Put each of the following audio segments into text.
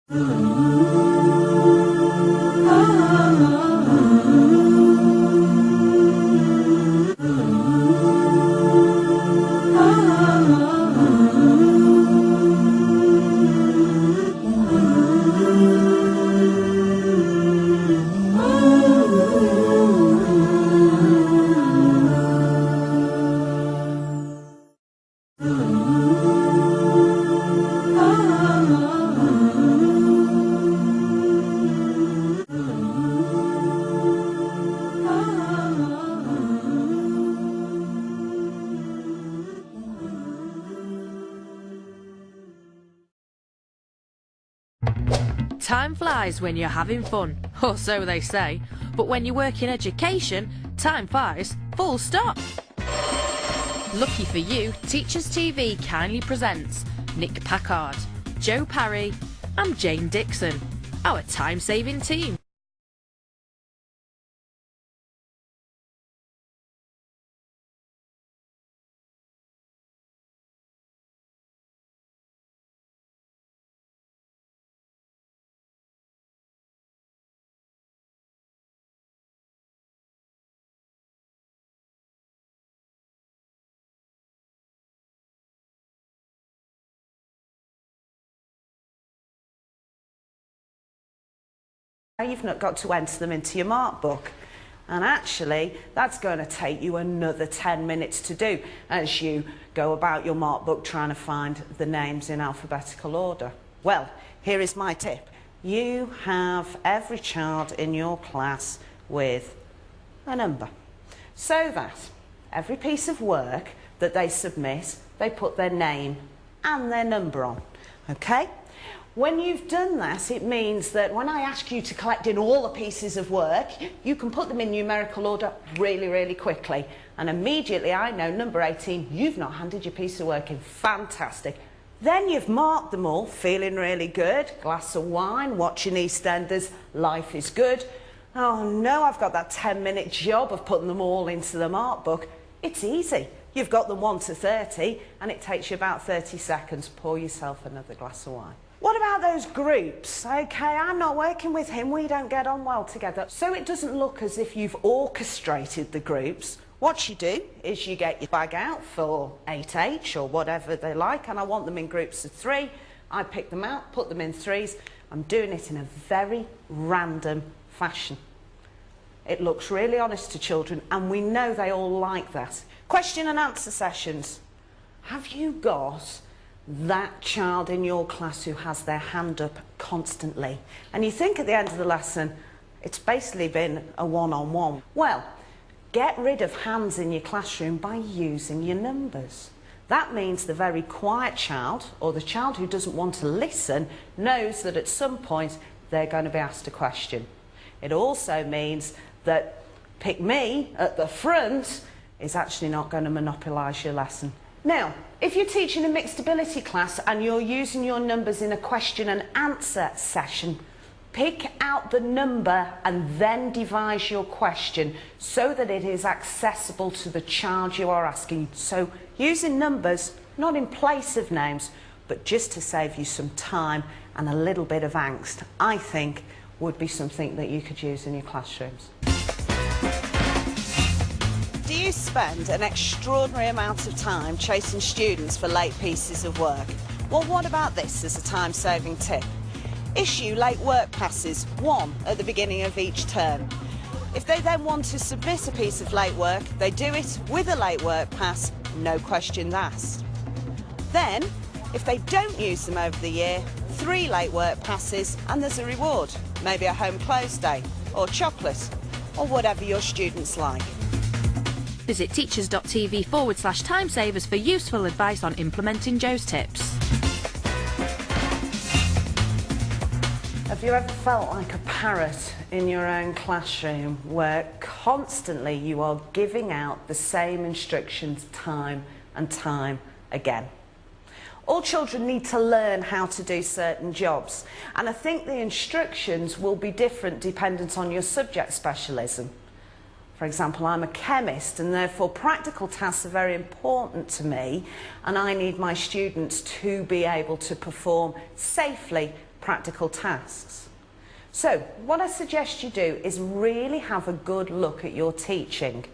Time flies when you're having fun, or so they say, but when you work in education, time flies full stop. Lucky for you, Teachers TV kindly presents Nick Packard, Joe Parry and Jane Dixon, our time-saving team. You've not got to enter them into your mark book, and actually that's going to take you another 10 minutes to do as you go about your mark book trying to find the names in alphabetical order. Well, here is my tip. You have every child in your class with a number, so that every piece of work that they submit, they put their name and their number on, okay? When you've done that, it means that when I ask you to collect in all the pieces of work, you can put them in numerical order really, really quickly. And immediately I know, number 18, you've not handed your piece of work in. Fantastic. Then you've marked them all, feeling really good, glass of wine, watching EastEnders, life is good. Oh no, I've got that 10-minute job of putting them all into the mark book. It's easy. You've got them 1 to 30, and it takes you about 30 seconds. Pour yourself another glass of wine. What about those groups? Okay, I'm not working with him, we don't get on well together. So it doesn't look as if you've orchestrated the groups. What you do is you get your bag out for 8H or whatever they like, and I want them in groups of 3. I pick them out, put them in 3s. I'm doing it in a very random fashion. It looks really honest to children, and we know they all like that. Question and answer sessions. Have you got that child in your class who has their hand up constantly, and you think at the end of the lesson it's basically been a one-on-one? Well, get rid of hands in your classroom by using your numbers. That means the very quiet child, or the child who doesn't want to listen, knows that at some point they're going to be asked a question. It also means that pick me at the front is actually not going to monopolise your lesson. Now, if you're teaching a mixed ability class and you're using your numbers in a question and answer session, pick out the number and then devise your question so that it is accessible to the child you are asking. So using numbers, not in place of names, but just to save you some time and a little bit of angst, I think would be something that you could use in your classrooms. Do you spend an extraordinary amount of time chasing students for late pieces of work? Well, what about this as a time-saving tip? Issue late work passes, 1 at the beginning of each term. If they then want to submit a piece of late work, they do it with a late work pass, no questions asked. Then, if they don't use them over the year, 3 late work passes and there's a reward, maybe a home close day, or chocolate, or whatever your students like. Visit teachers.tv/timesavers for useful advice on implementing Joe's tips. Have you ever felt like a parrot in your own classroom where constantly you are giving out the same instructions time and time again? All children need to learn how to do certain jobs, and I think the instructions will be different dependent on your subject specialism. For example, I'm a chemist and therefore practical tasks are very important to me, and I need my students to be able to perform safely practical tasks. So what I suggest you do is really have a good look at your teaching,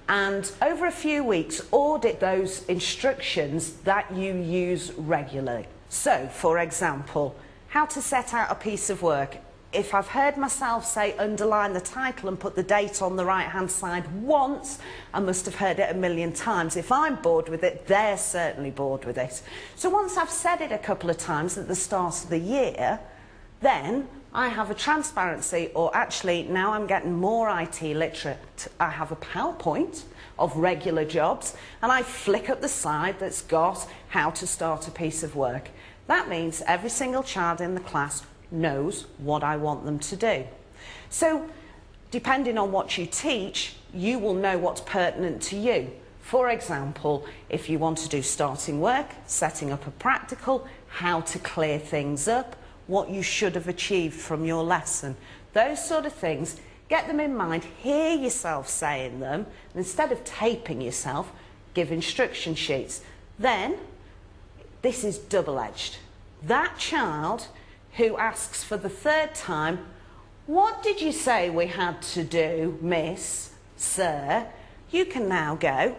and over a few weeks audit those instructions that you use regularly. So, for example, how to set out a piece of work. If I've heard myself say underline the title and put the date on the right hand side once, I must have heard it a million times. If I'm bored with it, they're certainly bored with it. So once I've said it a couple of times at the start of the year, then I have a transparency, or actually now I'm getting more IT literate. I have a PowerPoint of regular jobs and I flick up the slide that's got how to start a piece of work. That means every single child in the class knows what I want them to do. So depending on what you teach, you will know what's pertinent to you. For example, if you want to do starting work, setting up a practical, how to clear things up, what you should have achieved from your lesson, those sort of things, get them in mind, hear yourself saying them, and instead of taping yourself, give instruction sheets. Then, this is double-edged. That child who asks for the third time, "What did you say we had to do, miss, sir?" You can now go,